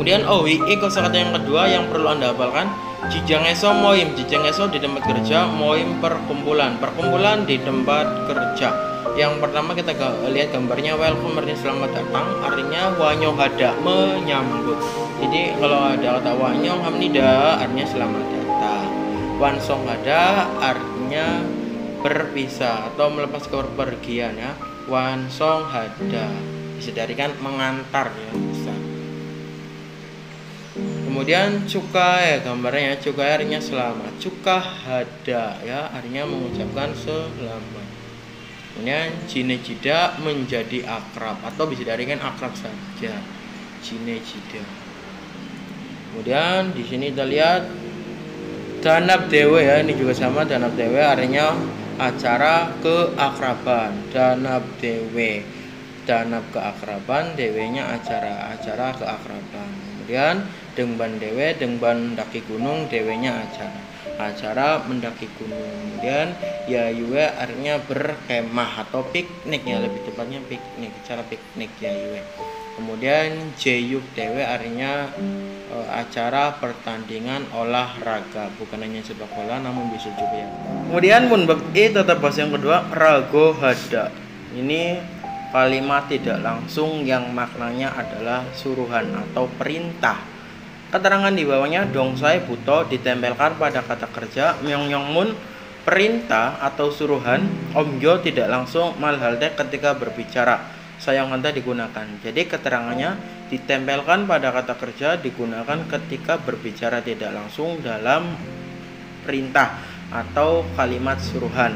Kemudian OWI kosakata yang kedua yang perlu Anda hafalkan, jijangeso moim. Jijangeso di tempat kerja, moim perkumpulan. Perkumpulan di tempat kerja. Yang pertama kita lihat gambarnya, welcome artinya selamat datang, artinya wanyohada menyambut. Jadi kalau ada kata wanyong hamnida artinya selamat datang. Wansonghada artinya berpisah atau melepas kepergian ya. Wansonghada bisa diartikan mengantar ya, bisa. Kemudian cuka ya gambarnya, cuka artinya selamat. Cuka hada ya artinya mengucapkan selamat. Kemudian jinejida menjadi akrab atau bisa diartikan akrab saja. Jinejida. Kemudian di sini kita lihat danab dewe ya, ini juga sama, danab dewe artinya acara keakraban. Danab dewe, danab keakraban, dewenya acara keakraban. Kemudian dengban dewe, dengban daki gunung, dewenya acara mendaki gunung. Kemudian yayue artinya berkemah atau piknik ya, lebih tepatnya piknik, acara piknik yayue. Kemudian jeyuk dewe artinya acara pertandingan olahraga, bukan hanya sepak bola namun bisa juga ya. Kemudian munbab tetap bahasa yang kedua, rago hada. Ini kalimat tidak langsung yang maknanya adalah suruhan atau perintah. Keterangan di bawahnya, dongsai buto ditempelkan pada kata kerja, myongyongmun perintah atau suruhan, omgyo tidak langsung, malhalte ketika berbicara, sayonghanta digunakan. Jadi keterangannya ditempelkan pada kata kerja, digunakan ketika berbicara tidak langsung dalam perintah atau kalimat suruhan.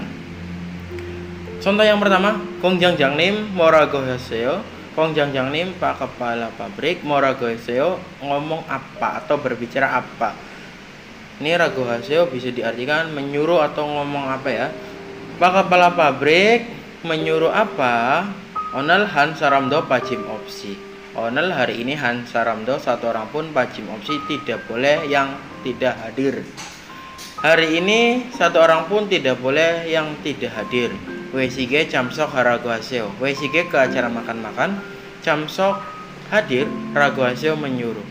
Contoh yang pertama, kongjang-jangnim morago haseo. Kongjang-jangnim Pak Kepala Pabrik morago haseo ngomong apa atau berbicara apa. Ini rago haseo bisa diartikan menyuruh atau ngomong apa ya. Pak Kepala Pabrik menyuruh apa? Onel Han Saramdo Pajim Opsi. Onel hari ini Han Saramdo satu orang pun Pajim Opsi tidak boleh yang tidak hadir. Hari ini satu orang pun tidak boleh yang tidak hadir. WSG camsok harago haseo. WSG ke acara makan-makan, camsok hadir, rago haseo menyuruh.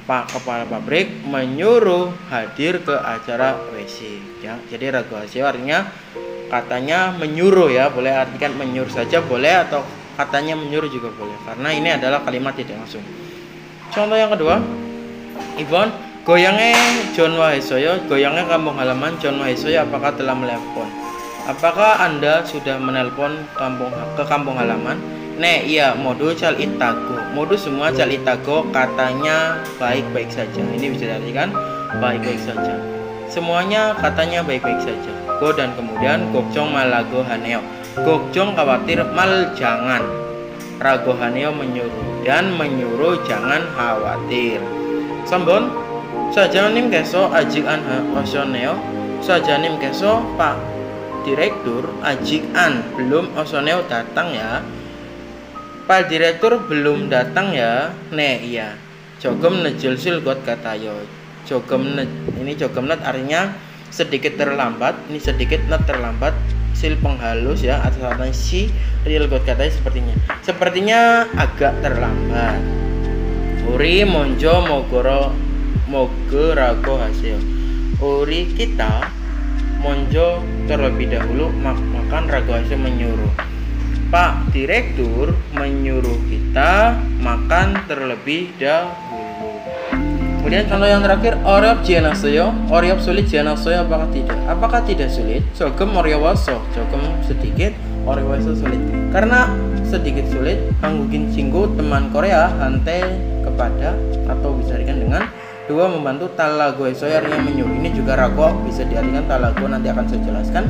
Pak Kepala Pabrik menyuruh hadir ke acara WC ya. Jadi rago haseo artinya katanya menyuruh ya, boleh artikan menyuruh saja boleh atau katanya menyuruh juga boleh, karena ini adalah kalimat tidak langsung. Contoh yang kedua, Ibon goyangnya John Wahesoyo, goyangnya kampung halaman John Wahesoyo apakah telah menelpon? Apakah Anda sudah menelpon ke kampung halaman? Iya, modu cal itago. Modu semua cal itago katanya baik-baik saja. Ini bisa diartikan baik-baik saja. Semuanya katanya baik-baik saja. Go dan kemudian gokjong malago haneo. Gokjong khawatir, mal jangan. Rago haneo menyuruh dan menyuruh jangan khawatir. Sambon sajanim keso ajik an osoneo. Sajanim keso Pak Direktur ajik an belum osoneo datang ya. Pak Direktur belum datang ya. Iya. Jogem nejulsil got katayo. Ini jogem net artinya sedikit terlambat. Ini sedikit net terlambat. Sil penghalus ya atau katanya si real got katanya sepertinya agak terlambat. Uri monjo mogerago haseo. Uri kita monjo terlebih dahulu makan rago haseo menyuruh. Pak Direktur menyuruh kita makan terlebih dahulu. Kemudian contoh yang terakhir, oryop jianasoyo. Oryop sulit jianasoyo apakah tidak? Apakah tidak sulit? Jogem oryowaso. Jogem sedikit, oryowaso sulit. Karena sedikit sulit, hanggugin cinggu teman Korea hante kepada atau bisa diartikan dengan dua membantu talago esoyo artinya menyuruh. Ini juga rago bisa diartikan talago, nanti akan saya jelaskan.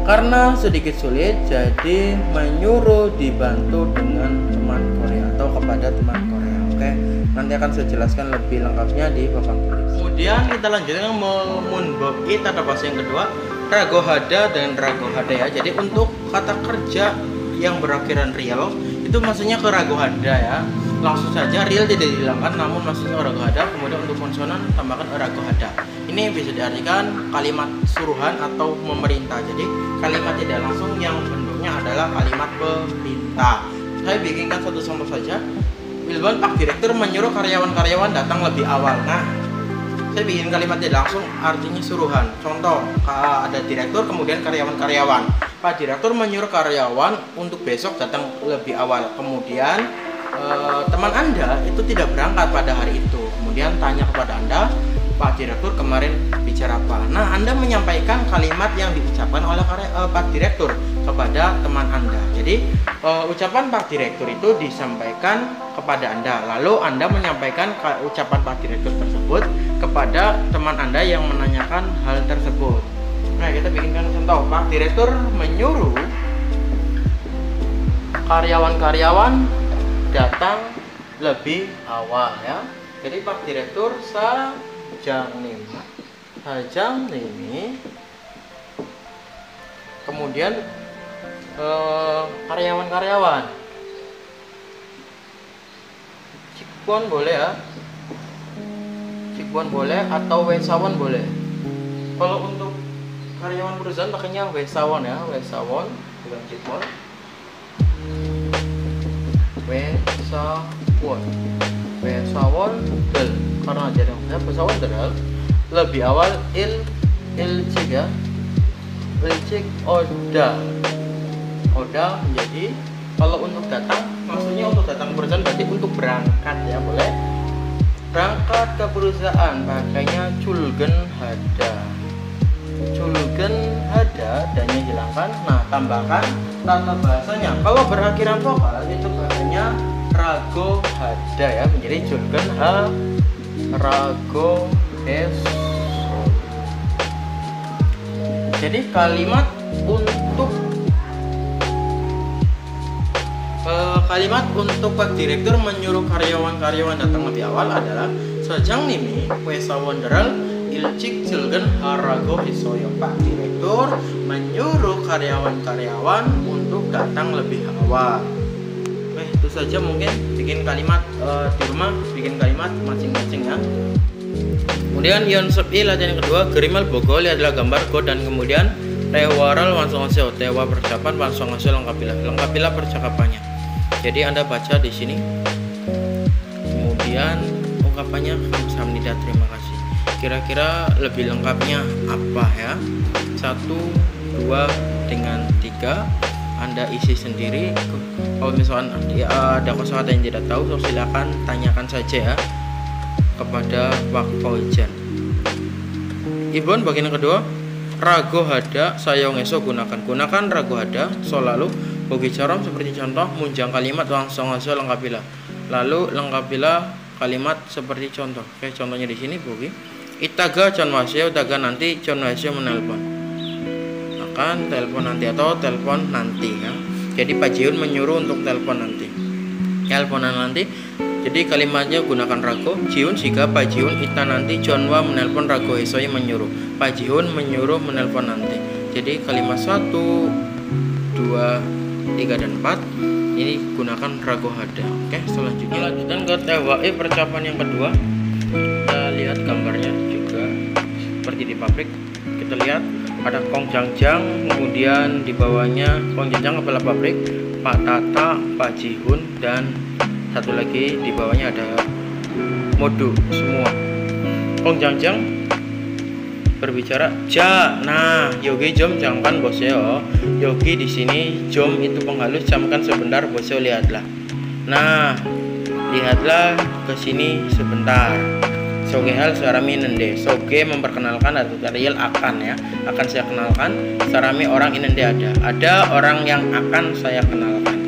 Karena sedikit sulit, jadi menyuruh dibantu dengan teman Korea atau kepada teman Korea. Oke, nanti akan saya jelaskan lebih lengkapnya di papan tulis. Kemudian kita lanjutkan munbab tata bahasa yang kedua, rago hada dan rago hada ya. Jadi untuk kata kerja yang berakhiran real itu maksudnya ke rago hada ya. Langsung saja real tidak dihilangkan, namun maksudnya rago hada. Kemudian untuk konsonan tambahkan rago hada. Ini bisa diartikan kalimat suruhan atau memerintah. Jadi kalimat tidak langsung yang bentuknya adalah kalimat perintah. Saya bikinkan satu contoh saja. Ilban Pak Direktur menyuruh karyawan-karyawan datang lebih awal. Nah, saya bikin kalimatnya langsung artinya suruhan. Contoh, ada direktur kemudian karyawan-karyawan. Pak Direktur menyuruh karyawan untuk besok datang lebih awal. Kemudian teman Anda itu tidak berangkat pada hari itu. Kemudian tanya kepada Anda, Pak Direktur kemarin bicara apa? Nah, Anda menyampaikan kalimat yang diucapkan oleh Pak Direktur kepada teman Anda. Jadi ucapan Pak Direktur itu disampaikan kepada Anda, lalu Anda menyampaikan ucapan Pak Direktur tersebut kepada teman Anda yang menanyakan hal tersebut. Nah, kita bikinkan contoh. Pak Direktur menyuruh karyawan-karyawan datang lebih awal ya. Jadi Pak Direktur sajang nimi kemudian karyawan-karyawan cikbon boleh ya, cikbon boleh atau wesawan boleh. Kalau untuk karyawan perusahaan pakainya wesawan ya, wesawan bukan cikbon. Wesawan del karena jadi wesawan del lebih awal ilcik ya, ilcik oda menjadi kalau untuk datang maksudnya untuk datang ke perusahaan berarti untuk berangkat ya, boleh berangkat ke perusahaan pakainya culgen hada dannya hilangkan. Nah, tambahkan tata bahasanya. Kalau berakhiran vokal itu bahasanya rago hada ya, menjadi culgen rago es. Jadi kalimat untuk Pak Direktur menyuruh karyawan-karyawan datang lebih awal adalah sajang nimi wesawan deral ilcik cilgen harago hisoyo. Pak Direktur menyuruh karyawan-karyawan untuk datang lebih awal. Oke, itu saja mungkin bikin kalimat di rumah, bikin kalimat masing-masing ya. Kemudian Yon Sepi latihan yang kedua, Gerimal Bogol adalah gambar go dan kemudian Tewaral langsung ngasih tewa percakapan langsung ngasih lengkapilah percakapannya. Jadi Anda baca di sini. Kemudian ungkapannya kamsahamnida terima kasih. Kira-kira lebih lengkapnya apa ya? 1, 2 dengan 3 Anda isi sendiri. Kalau misalkan ada kosakata yang tidak tahu, silakan tanyakan saja ya kepada Pak Fauzan. Ibon bagian yang kedua, rago hada sayong eso gunakan rago hada selalu bogi carom seperti contoh munjang kalimat langsung aja lengkapilah. Lalu lengkapilah kalimat seperti contoh. Oke, contohnya di sini bogi itaga con wasio utaga nanti con wasio menelpon. Akan telepon nanti atau telepon nanti ya. Jadi Pak Jiun menyuruh untuk telepon nanti. Teleponan nanti. Jadi kalimatnya gunakan rago. Jiun jika Pak Jiun ita nanti Jonwa menelpon rago esoi menyuruh. Pak Jiun menyuruh menelpon nanti. Jadi kalimat 1, 2, 3 dan 4 ini gunakan rago hada. Oke, selanjutnya lanjutkan ke TWI percakapan yang kedua. Kita lihat gambarnya juga seperti di pabrik. Kita lihat ada Kong Jangjang, kemudian di bawahnya Kong Jangjang kepala pabrik, Pak Tata, Pak Jihun, dan satu lagi di bawahnya ada Modu semua. Kong Jangjang berbicara, nah Yogi jom jamkan bosyo. Yogi di sini jom itu penghalus, jamkan sebentar bosyo, lihatlah. Nah, lihatlah ke sini sebentar. Soge hal sarami nende. Soge memperkenalkan atau real akan ya. Akan saya kenalkan. Sarami orang inende ada orang yang akan saya kenalkan.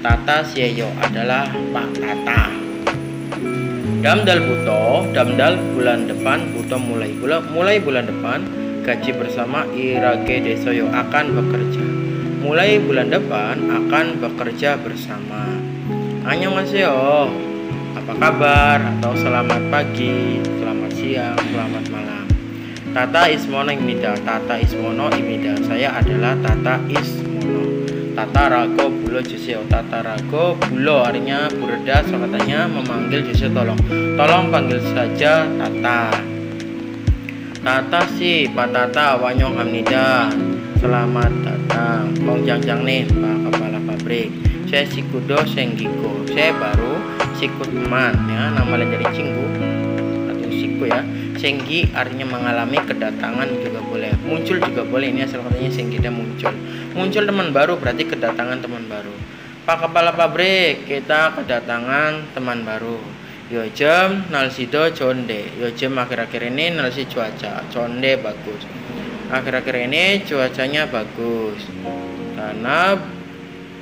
Tata Sieyo adalah Pak Tata. Damdal Buto, damdal bulan depan, Buto mulai bulan depan, gaji bersama Irage Desoyo akan bekerja. Mulai bulan depan akan bekerja bersama. Annyeonghaseyo, apa kabar? Atau selamat pagi, selamat siang, selamat malam. Tata Ismono Imida, Tata Ismono Imida. Saya adalah Tata Ismono. Tata Rago Bulo Juseo, Tata Rago Bulo artinya Burda, katanya memanggil Juseo tolong panggil saja Tata. Tata si Pak Tata Wanyong Hamnida, selamat datang. Kong Jangjang nih Pak kepala pabrik. Saya si Kudo Senggiko, saya baru siku teman ya, nama lain dari cinggu atau siku ya. Senggi artinya mengalami kedatangan juga boleh, muncul juga boleh. Ini asal katanya senggi dan muncul. Muncul teman baru berarti kedatangan teman baru. Pak kepala pabrik, kita kedatangan teman baru. Yo jam nalsido conde. Yo jam akhir-akhir ini nalsi cuaca conde bagus. Akhir-akhir ini cuacanya bagus.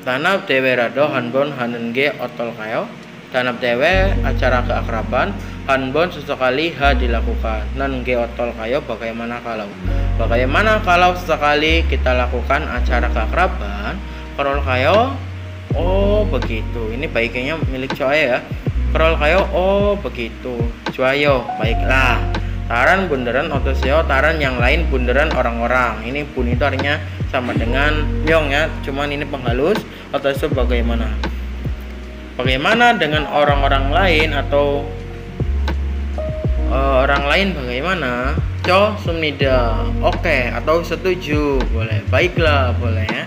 Tanap dewe rado hanbon hanenge otol kayo. Tanap dewe acara keakraban hanbon sesekali dilakukan. Nange otol kayo bagaimana kalau sesekali kita lakukan acara keakraban. Kerol kayo, oh begitu. Ini baiknya milik coy ya. Kerol kayo, oh begitu. Cuayo, baiklah. Taran bunderan otosio, taran yang lain bunderan orang-orang. Ini bun itu artinya sama dengan myong ya, cuman ini penghalus. Otosio bagaimana? Bagaimana dengan orang-orang lain atau orang lain bagaimana? Co sumnida, oke atau setuju boleh, baiklah boleh ya.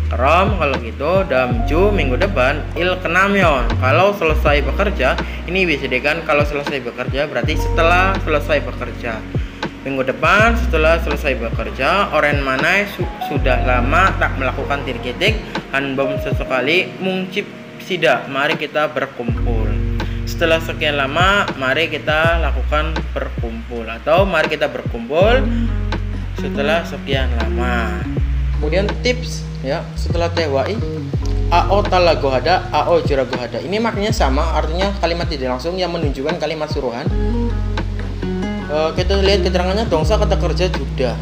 Kerom kalau gitu, damju minggu depan il kenamyon kalau selesai bekerja. Ini bisa dikatakan kalau selesai bekerja berarti setelah selesai bekerja. Minggu depan setelah selesai bekerja. Oren mana sudah lama tak melakukan tirkitik hanbom sesekali mungcip sida, mari kita berkumpul. Setelah sekian lama mari kita lakukan berkumpul, atau mari kita berkumpul setelah sekian lama. Kemudian tips ya, setelah tewai ao talago hada, ao jurago hada. Ini maknanya sama, artinya kalimat tidak langsung yang menunjukkan kalimat suruhan. Kita lihat keterangannya. Dongsa kata kerja juda,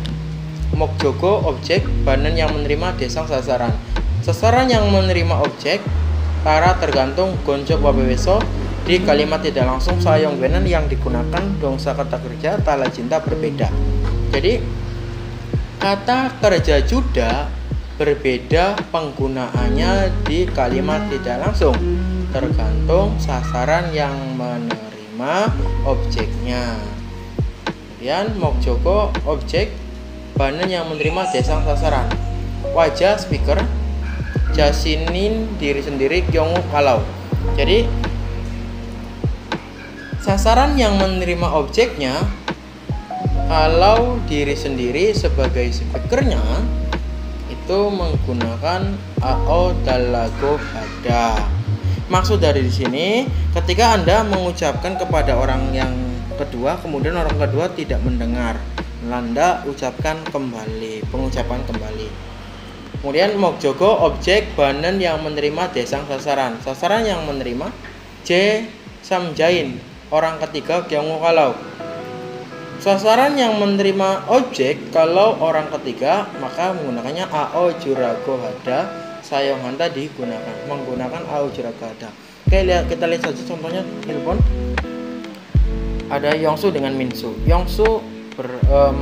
mokjogo objek, banan yang menerima, desang sasaran. Sasaran yang menerima objek, para tergantung, gonjok wabeweso. Di kalimat tidak langsung sayong benan yang digunakan dongsa kata kerja tala cinta berbeda. Jadi kata kerja juda berbeda penggunaannya di kalimat tidak langsung, tergantung sasaran yang menerima objeknya. Kemudian mokjogo objek, banan yang menerima, desang sasaran. Wajah speaker, jasinin diri sendiri, kyongu kalau. Jadi sasaran yang menerima objeknya, kalau diri sendiri sebagai speakernya itu menggunakan ao dalago hada. Maksud dari sini, ketika Anda mengucapkan kepada orang yang kedua, kemudian orang kedua tidak mendengar, Anda ucapkan kembali, pengucapan kembali. Kemudian mokjogo objek, banan yang menerima, desang sasaran. Sasaran yang menerima J samjain, orang ketiga kyongu kalau. Sasaran yang menerima objek kalau orang ketiga, maka menggunakannya ao jurago hada, sayong handa digunakan, menggunakan ao jurago hada. Oke, kita lihat saja contohnya. Telepon ada Yongsu dengan Minsu. Yongsu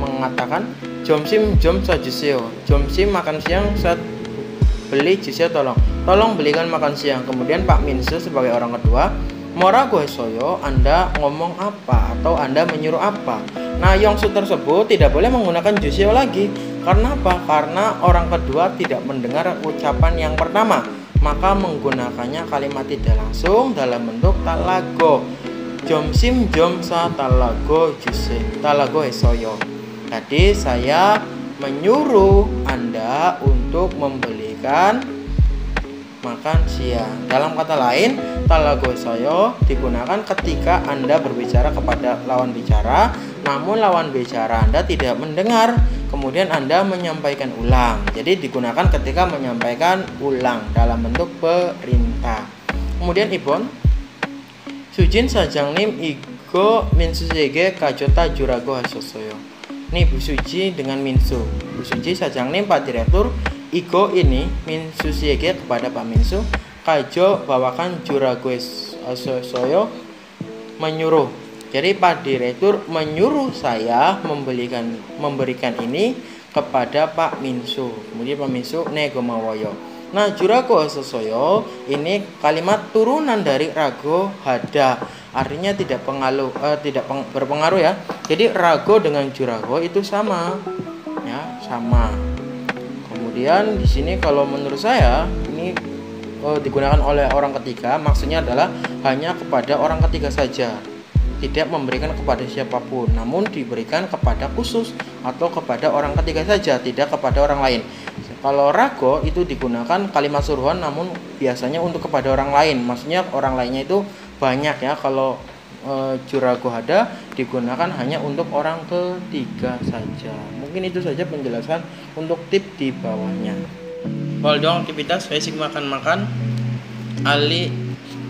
mengatakan jomsim jom sajuseo, jomsim makan siang, saat beli jiseo tolong belikan makan siang. Kemudian Pak Minsu sebagai orang kedua, mora gue soyo, Anda ngomong apa atau Anda menyuruh apa. Nah, Yongsu tersebut tidak boleh menggunakan juseo lagi. Karena apa? Karena orang kedua tidak mendengar ucapan yang pertama, maka menggunakannya kalimat tidak langsung dalam bentuk talago. Jomsim jomsa talago juse, talago esoyo. Tadi saya menyuruh Anda untuk membelikan makan siang. Dalam kata lain, talago esoyo digunakan ketika Anda berbicara kepada lawan bicara, namun lawan bicara Anda tidak mendengar, kemudian Anda menyampaikan ulang. Jadi digunakan ketika menyampaikan ulang dalam bentuk perintah. Kemudian Ibon Sujin sajangnim igo Minsu sege kajota jurago hasosoyo. Ini Bu Suji dengan Minsu. Bu Suji sajangnim Pak Direktur, igo ini Minsu sege kepada Pak Minsu, kajo bawakan jurago hasosoyo, menyuruh. Jadi Pak Direktur menyuruh saya memberikan ini kepada Pak Minsu. Kemudian Pak Minsu nego mawoyo. Nah, jurago hasosoyo ini kalimat turunan dari rago hada, artinya tidak berpengaruh ya. Jadi rago dengan jurago itu sama, ya sama. Kemudian di sini kalau menurut saya ini digunakan oleh orang ketiga, maksudnya adalah hanya kepada orang ketiga saja, tidak memberikan kepada siapapun, namun diberikan kepada khusus atau kepada orang ketiga saja, tidak kepada orang lain. Kalau rago itu digunakan kalimat suruhan, namun biasanya untuk kepada orang lain, maksudnya orang lainnya itu banyak ya. Kalau jurago hada digunakan hanya untuk orang ketiga saja. Mungkin itu saja penjelasan untuk tip di bawahnya. Dong aktivitas basic makan-makan ali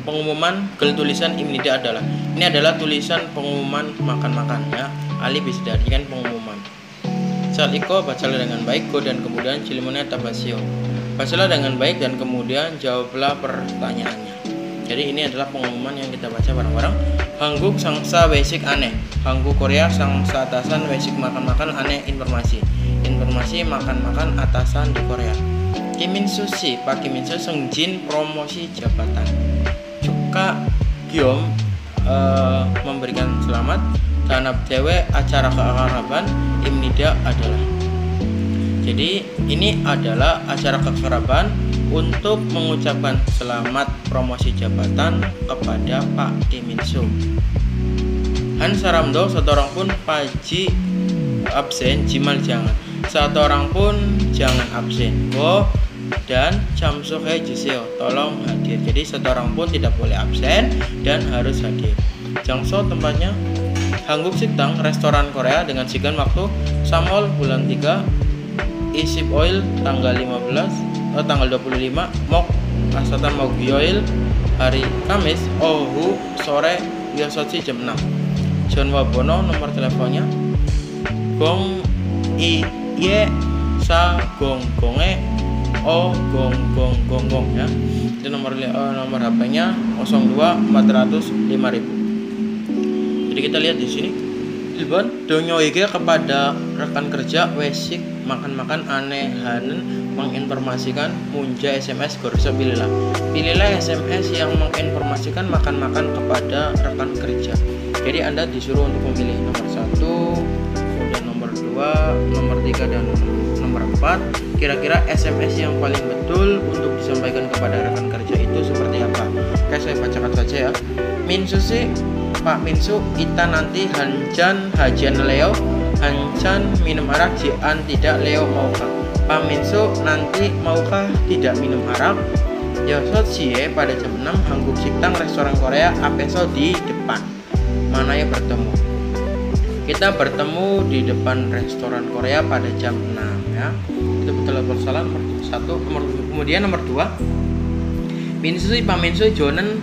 pengumuman gel tulisan imnida adalah, ini adalah tulisan pengumuman makan-makan ya. Ali bisa diartikan pengumuman. Saat iko bacalah dengan baik go dan kemudian cilimune tabasio. Bacalah dengan baik dan kemudian jawablah pertanyaannya. Jadi ini adalah pengumuman yang kita baca bareng-bareng. Hangguk sangsa basic aneh. Hangguk Korea sangsa atasan basic makan-makan aneh informasi. Informasi makan-makan atasan di Korea. Kiminsu si Pak Kiminsu sengjin promosi jabatan. Cuka Giom memberikan selamat. Tanap dewe acara keakraban imnida adalah. Jadi ini adalah acara keakraban untuk mengucapkan selamat promosi jabatan kepada Pak Kim Min Soo. Han saramdo satu orang pun paji absen jimal jangan. Satu orang pun jangan absen. Go dan Chamsohe Jiseo tolong hadir. Jadi satu orang pun tidak boleh absen dan harus hadir. Jangso tempatnya Hangguk Siktang, restoran Korea dengan sigan waktu Samol bulan 3, Isip Oil tanggal 25, Mok Asatan Mogyoil hari Kamis, Ohu sore Yosotsi jam 6. John Wabono nomor teleponnya Gong Iye Sa Gong Gonge O Gong Gong Gong Gong ya. Itu nomor HP-nya 02 400 5000. Jadi kita lihat di sini, Ilbon donyoige kepada rekan kerja wesik makan-makan aneh hanen menginformasikan munja SMS gorso pilihlah SMS yang menginformasikan makan-makan kepada rekan kerja. Jadi Anda disuruh untuk memilih nomor 1, kemudian nomor 2, nomor 3 dan nomor 4. Kira-kira SMS yang paling betul untuk disampaikan kepada rekan kerja itu seperti apa? Oke, saya bacakan saja ya. Minsusi Pak Minsu, kita nanti hanjan hajian Leo, hanjan minum arak jian tidak Leo maukah? Pak Minsu nanti maukah tidak minum arak? Yosot sie pada jam 6 Hangguk Siktang restoran Korea Apeso di depan. Mana yang bertemu? Kita bertemu di depan restoran Korea pada jam 6 ya. Itu betul atau salah nomor 1. Kemudian nomor 2. Minsu Pak Minsu Jonen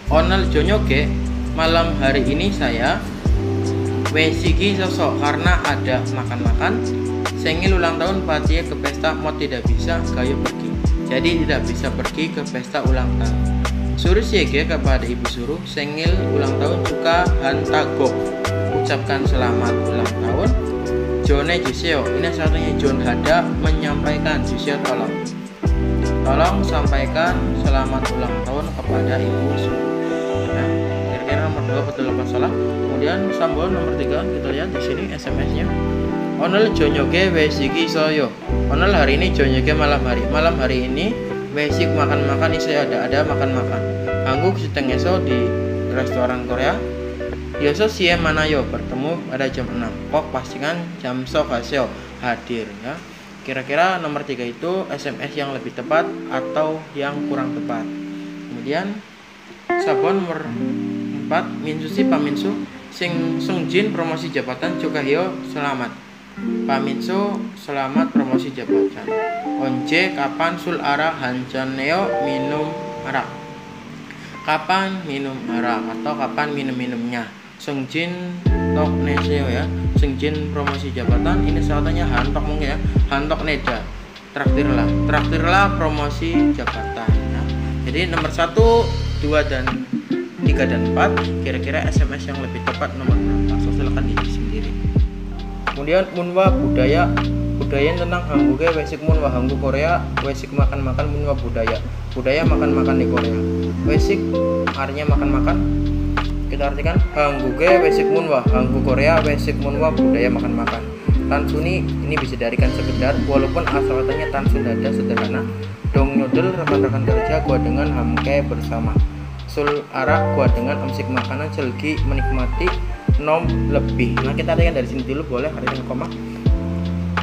Onel Jonyoge, malam hari ini saya wesigi sosok karena ada makan-makan. Sengil ulang tahun Patie ke pesta mau tidak bisa gayo pergi. Jadi tidak bisa pergi ke pesta ulang tahun. Suruh siege kepada ibu suruh sengil ulang tahun juga hantagok. Ucapkan selamat ulang tahun. Jone Juseo, ini satunya John Hada menyampaikan Juseo tolong sampaikan selamat ulang tahun kepada ibu suruh. Ya, kira-kira nomor 2 betul apa salah. Kemudian sambal nomor 3 kita lihat di sini SMS-nya. Onel jonyoge wesigi soyo. Onel hari ini jonyoge malam hari ini wesik makan-makan isi ada makan-makan. Hangguk sitengeso di restoran Korea. Yoso sie manayo bertemu pada jam 6. Kok pastikan jam sokaseo hadir ya. Kira-kira nomor 3 itu SMS yang lebih tepat atau yang kurang tepat. Kemudian sabon nomor 4 Minsusi Pak Minsu sing sengjin promosi jabatan Cukahyo selamat. Pak Minsu selamat promosi jabatan. Onje kapan sul ara hanjaneo minum arak. Kapan minum arak atau kapan minum-minumnya. Sengjin tok neseo ya. Sengjin promosi jabatan ini satunya hantok mungkin ya. Hantok neda. Traktirlah promosi jabatan ya. Jadi nomor 1, 2 dan 3 dan 4 kira-kira SMS yang lebih tepat nomor berapa? So, silakan diisi sendiri. Kemudian munwa budaya tentang Hangguke wesik munwa Hanggu Korea wesik makan-makan munwa budaya makan-makan di Korea. Wesik artinya makan-makan, kita artikan Hangguke wesik munwa Hanggu Korea wesik munwa budaya makan-makan. Tansuni ini bisa diartikan sekedar walaupun asal katanya tansun dada sederhana. Dong nyodel rekan-rekan kerja gua dengan hamke bersama. Sul arak gua dengan amsik makanan selgi menikmati nom lebih. Nah kita lihat dari sini dulu boleh hari ini koma.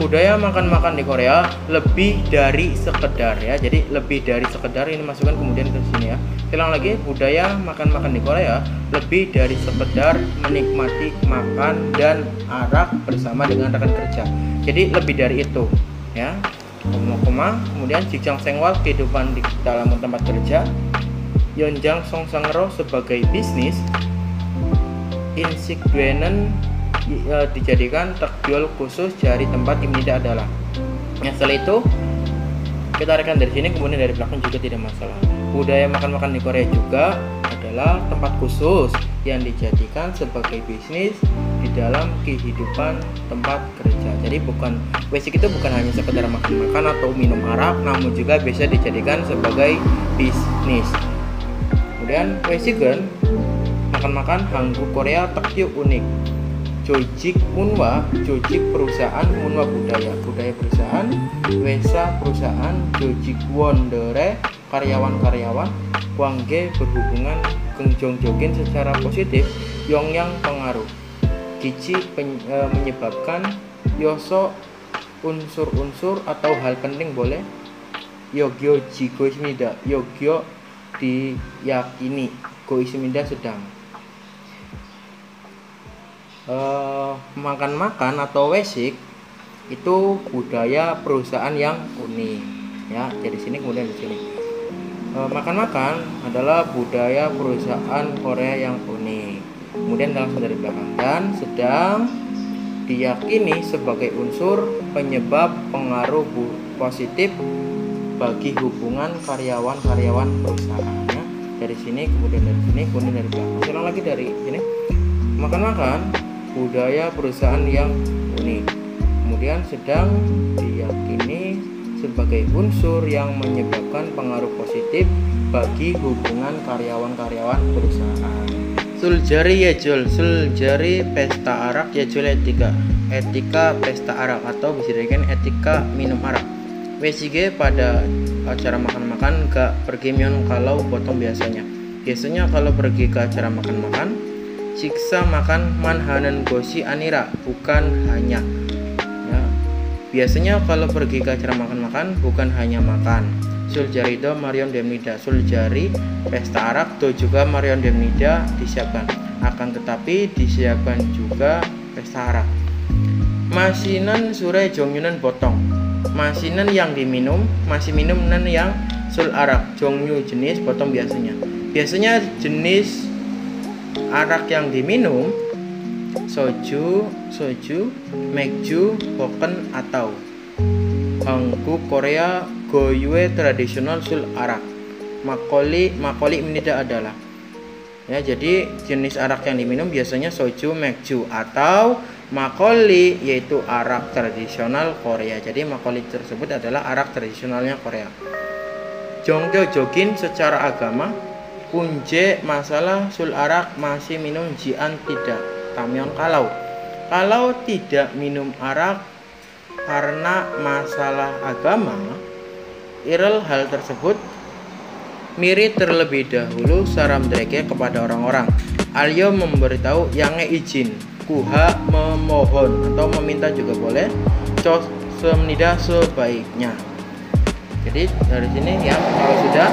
Budaya makan-makan di Korea lebih dari sekedar ya. Jadi lebih dari sekedar ini masukkan kemudian ke sini ya. Ulang lagi, budaya makan-makan di Korea lebih dari sekedar menikmati makan dan arak bersama dengan rekan kerja. Jadi lebih dari itu ya. Koma, kemudian jijang sengwal kehidupan di dalam tempat kerja. Yonjang songsangero sebagai bisnis. Insigduenen dijadikan takjul khusus dari tempat imnida adalah. Nah, setelah itu kita rekan dari sini kemudian dari belakang juga tidak masalah. Budaya makan-makan di Korea juga adalah tempat khusus yang dijadikan sebagai bisnis di dalam kehidupan tempat kerja. Jadi bukan basic itu bukan hanya sekedar makan-makan atau minum arak, namun juga bisa dijadikan sebagai bisnis. Kemudian basican makan-makan Hanggu Korea takjul unik. Jojik Unwa, Jojik perusahaan, Unwa budaya perusahaan, Wesa perusahaan, Jojik Wondere karyawan-karyawan, Wangge berhubungan, Gengjong-jogin secara positif, Yongyang pengaruh, Gici menyebabkan, Yoso unsur-unsur atau hal penting boleh, Yogyo jigoismida, Yogyo diyakini, goismida sedang. Makan-makan atau wesik itu budaya perusahaan yang unik ya. Jadi sini kemudian di sini makan-makan adalah budaya perusahaan Korea yang unik. Kemudian langsung dari belakang dan sedang diyakini sebagai unsur penyebab pengaruh positif bagi hubungan karyawan-karyawan perusahaan ya. Dari sini kemudian dari sini kemudian dari belakang. Ulang lagi dari sini. Makan-makan budaya perusahaan yang unik. Kemudian sedang diyakini sebagai unsur yang menyebabkan pengaruh positif bagi hubungan karyawan-karyawan perusahaan. Suljari yejul, suljari pesta arak yejul etika pesta arak atau bisa dikatakan etika minum arak. WCG pada acara makan-makan gak pergi minum kalau potong biasanya. Biasanya kalau pergi ke acara makan-makan siksa makan manhanan gosi anira bukan hanya ya. Biasanya kalau pergi ke acara makan-makan bukan hanya makan. Suljari do Marion Demnida, suljari pesta arak do juga Marion Demnida disiapkan. Akan tetapi disiapkan juga pesta arak. Masinan sure jongyunan potong. Masinan yang diminum, masih minum nan yang sul arak jongyu jenis potong biasanya. Biasanya jenis arak yang diminum soju, mekju, hoken atau Hanggu Korea goyue tradisional sul arak. Makoli menida adalah ya. Jadi jenis arak yang diminum biasanya soju, mekju atau makoli yaitu arak tradisional Korea. Jadi makoli tersebut adalah arak tradisionalnya Korea. Jongkyo jogin secara agama. Punje masalah sul arak masih minum jian tidak tamyon kalau tidak minum arak karena masalah agama irel hal tersebut miri terlebih dahulu saram dreke kepada orang-orang alyo memberitahu yange izin kuha memohon atau meminta juga boleh cos semnida sebaiknya. Jadi dari sini ya kalau sudah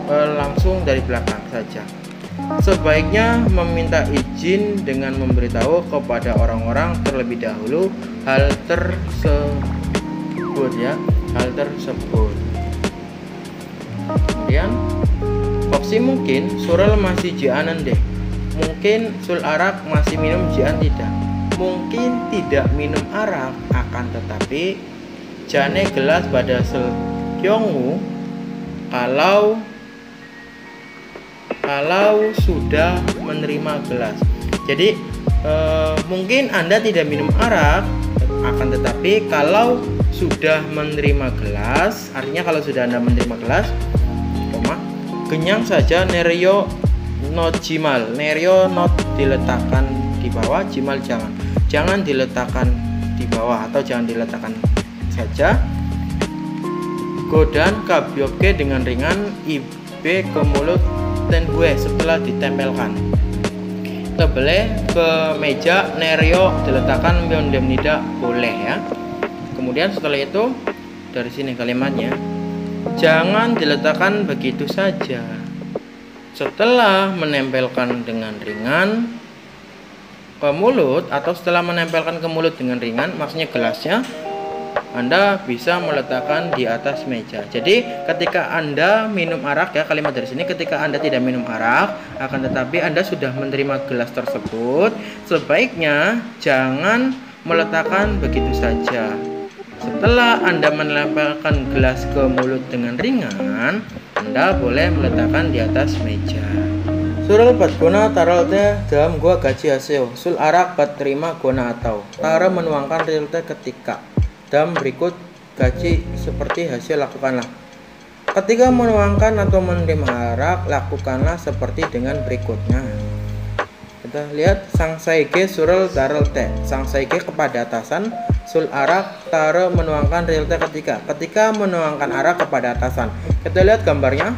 langsung dari belakang saja. Sebaiknya meminta izin dengan memberitahu kepada orang-orang terlebih dahulu hal tersebut ya, hal tersebut. Kemudian opsi mungkin sural masih jianan deh. Mungkin sul arak masih minum jian tidak. Mungkin tidak minum arak akan tetapi jane gelas pada sel kyongmu kalau sudah menerima gelas. Jadi mungkin Anda tidak minum arak akan tetapi kalau sudah menerima gelas, artinya kalau sudah Anda menerima gelas, kenyang saja nerio not jimal. Nerio not diletakkan di bawah, jimal jangan diletakkan di bawah atau jangan diletakkan saja. Godan kabioke dengan ringan ibe ke mulut dan gue setelah ditempelkan. Tebele ke meja nerio diletakkan biondem nida boleh ya. Kemudian setelah itu dari sini kalimatnya, jangan diletakkan begitu saja. Setelah menempelkan dengan ringan ke mulut atau setelah menempelkan ke mulut dengan ringan, maksudnya gelasnya, Anda bisa meletakkan di atas meja. Jadi ketika Anda minum arak ya, kalimat dari sini, ketika Anda tidak minum arak, akan tetapi Anda sudah menerima gelas tersebut, sebaiknya jangan meletakkan begitu saja. Setelah Anda menempelkan gelas ke mulut dengan ringan, Anda boleh meletakkan di atas meja. Surel bat guna taral teh dalam gua gaji hasil. Sul arak bat terima guna atau tara menuangkan real teh ketika. Dalam berikut gaji seperti hasil lakukanlah. Ketika menuangkan atau menerima arak, lakukanlah seperti dengan berikutnya. Kita lihat sang saige surel taral teh. Sang saige kepada atasan, sul arak tara menuangkan real teh ketika menuangkan arak kepada atasan. Kita lihat gambarnya.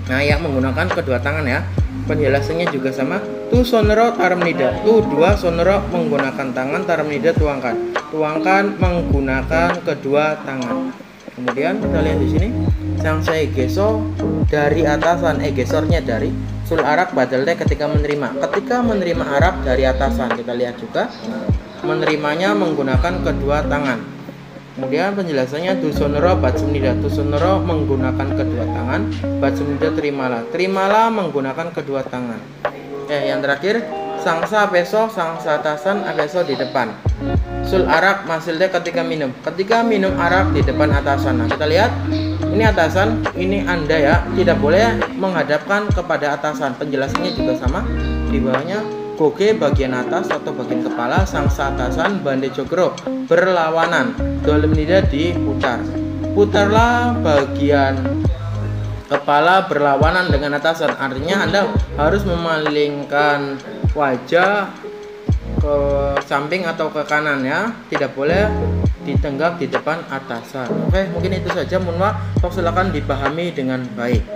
Nah, yang menggunakan kedua tangan ya. Penjelasannya juga sama. Tu sonero taramnida. Tu dua sonero menggunakan tangan, taramnida tuangkan. Tuangkan menggunakan kedua tangan. Kemudian kita lihat di sini. Sang saya geso dari atasan, gesornya dari sul arak badalnya ketika menerima. Ketika menerima arak dari atasan, kita lihat juga menerimanya menggunakan kedua tangan. Kemudian penjelasannya dusonero batsumnida. Dusonero menggunakan kedua tangan, batsumnida terimalah menggunakan kedua tangan. Yang terakhir sangsa peso, sangsa atasan apeso di depan. Sul arak masilde ketika minum arak di depan atasan. Nah, kita lihat ini atasan, ini Anda ya, tidak boleh menghadapkan kepada atasan. Penjelasannya juga sama di bawahnya. Goge bagian atas atau bagian kepala, sangsa atasan bande jogro berlawanan. Dolem nida diputar. Putarlah bagian kepala berlawanan dengan atasan. Artinya Anda harus memalingkan wajah ke samping atau ke kanan ya. Tidak boleh ditenggak di depan atasan. Oke, mungkin itu saja. Mohon maaf, silakan dipahami dengan baik.